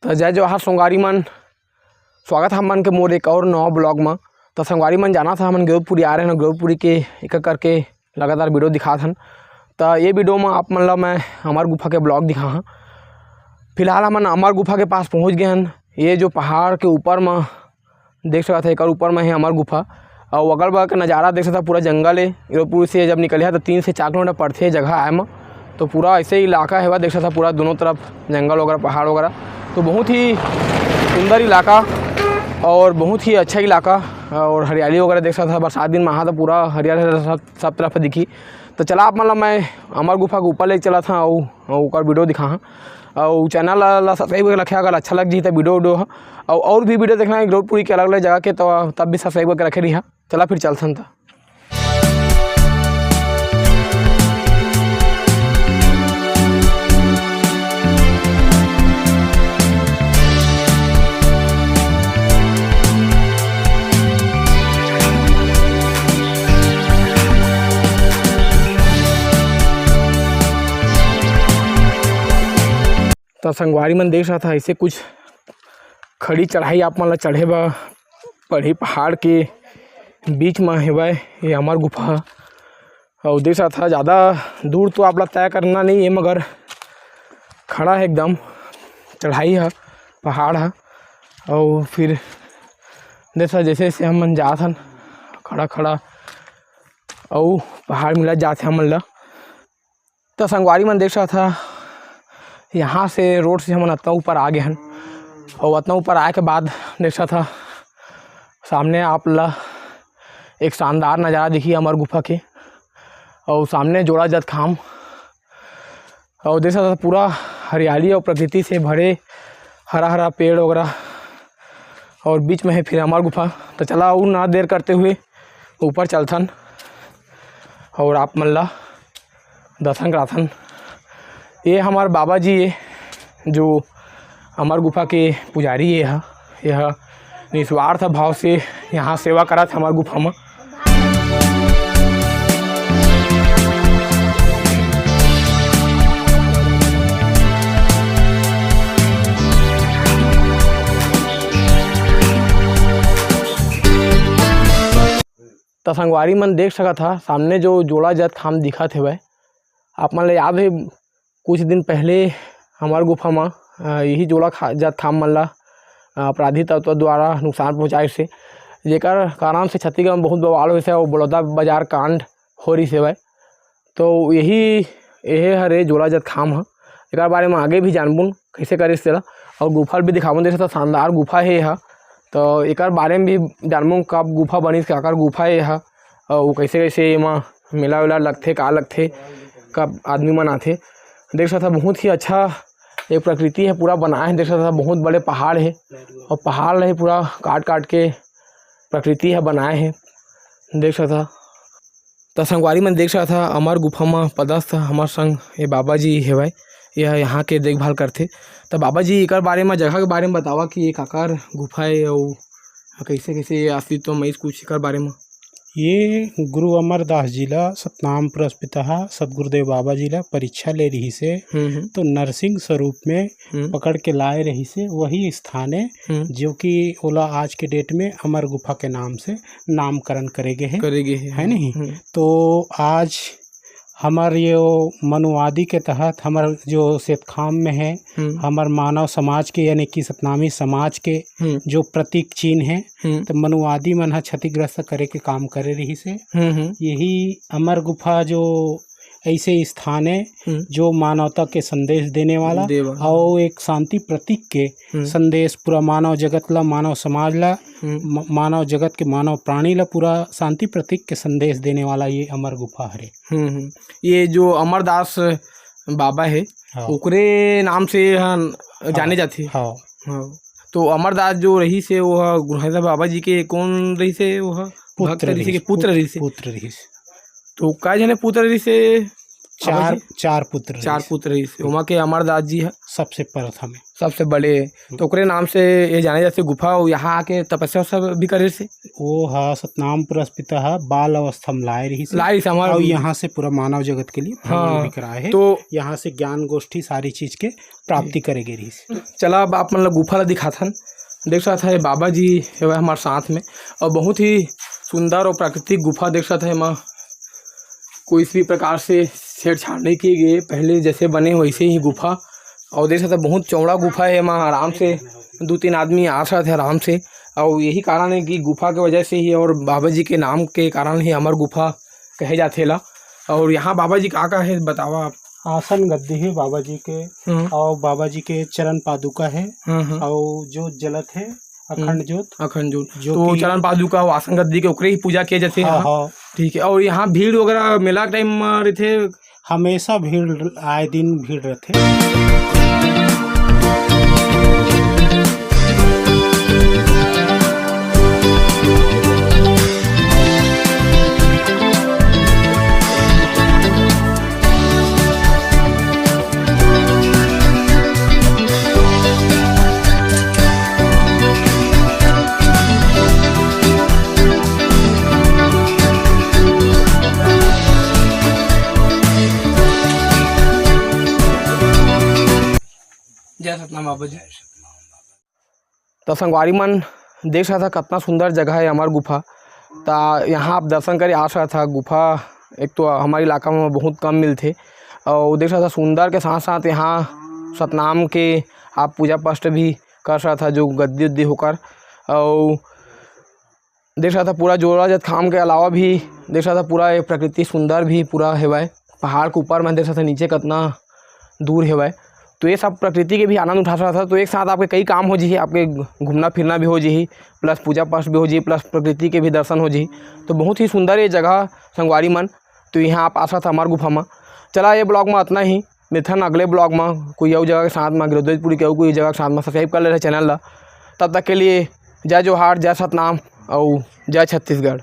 तो जय जवाहर संगवारी मन, स्वागत हम मन के मोर एक और नवा ब्लॉग में। तो संगवारी मन जाना था हमन गेवपुरी आ रहे हैं, गेवपुरी के एक करके लगातार वीडियो दिखात हन। तो ये वीडियो में आप मन ला मैं अमर गुफा के ब्लॉग दिखा हाँ। फिलहाल हमन अमर गुफा के पास पहुँच गए हैं। ये जो पहाड़ के ऊपर में देख सकते हैं, एक ऊपर में है अमर गुफा और अगल बगल का नज़ारा देख सकता। पूरा जंगल है। गेवपुरी से जब निकले है तो 3 से 4 किलोमीटर पड़ते है जगह आए में। तो पूरा ऐसे ही इलाका है, वह देख सकता पूरा दोनों तरफ जंगल वगैरह पहाड़ वगैरह। तो बहुत ही सुंदर इलाका और बहुत ही अच्छा इलाका और हरियाली वगैरह देख सकता। बरसात दिन में तो पूरा हरियाली सब तरफ दिखी। तो चला आप मतलब मैं अमर गुफा के ऊपर लेके चला था और वीडियो दिखा हाँ। और चैनल ला सब्सक्राइब करके रखे, अगर अच्छा लग जी तो वीडियो और भी वीडियो देखना है गेवपुरी के अलग अलग जगह के, तो तब भी सब्सक्राइब करके रखे रही। चला फिर चलते था। तो संगवारी मन देख रहा था ऐसे कुछ खड़ी चढ़ाई आप मन ला चढ़े बा पढ़ी पहाड़ के बीच में है ये अमर गुफा। और देख रहा था ज़्यादा दूर तो आप लोग तय करना नहीं है, मगर खड़ा है एकदम चढ़ाई है, पहाड़ है। और फिर देखा जैसे जैसे हम मन जात हन खड़ा खड़ा और पहाड़ मिला जाते हमन ला। तो संगवारी मन देख रहा था यहाँ से रोड से हम इतना ऊपर आ गए हैं। और इतना ऊपर आए के बाद देखा था सामने आप ला एक शानदार नज़ारा दिखी अमर गुफा के। और सामने जोड़ा जत खाम और देखा था पूरा हरियाली और प्रकृति से भरे हरा हरा पेड़ वगैरह और बीच में है फिर अमर गुफा। तो चला और ना देर करते हुए ऊपर चलथन और आप मन ला दर्शन कराथन। ये हमारे बाबा जी है जो अमर गुफा के पुजारी है। यह निस्वार्थ भाव से यहाँ सेवा करा था हमारे गुफा में। तो संगवारी मन देख सका था सामने जो जोड़ा जत खाम दिखा थे वह आप मन याद है कुछ दिन पहले हमार गुफा में यही जोड़ा जत खाम मन ला अपराधी तत्व द्वारा नुकसान पहुँचाए से, जेकर कारण से छत्तीसगढ़ में बहुत बवाल हुए और बड़ौदा बाजार कांड हो रही से। तो यही हरे जोड़ा जत खाम है। एक बारे में आगे भी जानबून कैसे करे से और गुफा भी दिखावन दे। तो शानदार गुफा है यह। तो एक बारे में भी जानबून कब गुफा बनी आकार गुफा है यह और कैसे कैसे एमा मेला वेला लगथे का लगथे कब आदमी मन आथे। देख सकता बहुत ही अच्छा एक प्रकृति है पूरा बनाए है। देख सकता बहुत बड़े पहाड़ है और पहाड़ है पूरा काट काट के प्रकृति है बनाए हैं देख सकता। तो संगवारी मन देख सकता अमर गुफा में पदस्थ हमार संग ये बाबा जी है यह यहाँ के देखभाल करते। तो बाबा जी एक बारे में जगह के बारे में बतावा कि एक आकार गुफा है और कैसे कैसे अस्तित्व में कुछ एक बारे में। ये गुरु अमरदास जी ला सतनाम पुरस्पिता सतगुरुदेव बाबा जी ला परीक्षा ले रही से तो नरसिंह स्वरूप में पकड़ के लाए रही से वही स्थान है जो कि ओला आज के डेट में अमर गुफा के नाम से नामकरण करेगे है नहीं। तो आज हमार ये मनुवादी के तहत हमार जो सेतखाम में है हमार मानव समाज के यानी कि सतनामी समाज के जो प्रतीक चिन्ह है तो मनुवादी मन हा क्षतिग्रस्त करे के काम करे रही से। यही अमर गुफा जो ऐसे स्थान है जो मानवता के संदेश देने वाला और एक शांति प्रतीक के संदेश पूरा मानव जगत ला मानव समाज ला मानव जगत के मानव प्राणी ला पूरा शांति प्रतीक के संदेश देने वाला ये अमर गुफा है। ये जो अमरदास बाबा है ओकरे नाम से जाने जाते। हाँ। तो अमरदास जो रही से वो गुरु बाबा जी के कौन रही से वो पुत्र रही से। पुत्र रही। तो का जने पुत्र रही से चार पुत्र रहिस। 4 पुत्र रहिस। ओमा के अमरदास जी है सबसे प्रथम है। सबसे बड़े, तो ओकरे नाम से ये जाने जाते गुफा, और यहाँ आके तपस्या सब भी करे से वो हा सतनामपुर अस्पिता हा बाल अवस्था में लाए रही लाई से हमारा और यहाँ से पूरा मानव जगत के लिए भ्रमण भी कराए है। तो यहाँ से ज्ञान गोष्ठी सारी चीज के प्राप्ति करे गई रही। चला अब आप मतलब गुफा ला दिखाथन, देख सकता है बाबा जी है हमारे साथ में, और बहुत ही सुंदर और प्राकृतिक गुफा देख सकता है। माँ कोई भी प्रकार से छेड़छाड़ नहीं किए गए, पहले जैसे बने वैसे ही गुफा, और देख सकते बहुत चौड़ा गुफा है। माँ आराम से 2-3 आदमी आ सकते हैं आराम से, और यही कारण है कि गुफा के वजह से ही और बाबा जी के नाम के कारण ही अमर गुफा कहे जाते ला। और यहाँ बाबा जी का है बतावा आप। आसन गद्दी है बाबा जी के, और बाबा जी के चरण पादुका है, और जो जलत है अखंड ज्योत तो चरण पादुका और आसन गद्दी के ओकरे ही पूजा किए जाते हैं। ठीक है। और यहाँ भीड़ वगैरह मेला के टाइम में रहते, हमेशा भीड़, आए दिन भीड़ रहते। जय सतनाम बाबा जी। तो संगवारी मन देख रहा था कितना सुंदर जगह है अमर गुफा। तो यहाँ आप दर्शन करे आ रहा था। गुफा एक तो हमारे इलाका में बहुत कम मिलते, और देख रहा था सुंदर के साथ साथ यहाँ सतनाम के आप पूजा पाठ भी कर रहा था, जो गद्दी उद्दी होकर। और देख रहा था पूरा जोड़ा जत खाम के अलावा भी देख रहा था पूरा ये प्रकृति सुंदर भी पूरा हेवाए। पहाड़ के ऊपर में देख रहा था नीचे कितना दूर हेवाए। तो ये सब प्रकृति के भी आनंद उठा रहा था। तो एक साथ आपके कई काम हो जी, आपके घूमना फिरना भी हो जी, प्लस पूजा पाठ भी हो जी, प्लस प्रकृति के भी दर्शन हो जी। तो बहुत ही सुंदर ये जगह संगवारी मन। तो यहाँ आप आ सकता हमार गुफा में। चला ये ब्लॉग में इतना ही, मिथन अगले ब्लॉग में कोई और जगह के साथ में गिरधपुरी के कोई जगह के साथ में सब्सक्राइब कर ले रहे चैनल ला। तब तक के लिए जय जोहार, जय सतनाम और जय छत्तीसगढ़।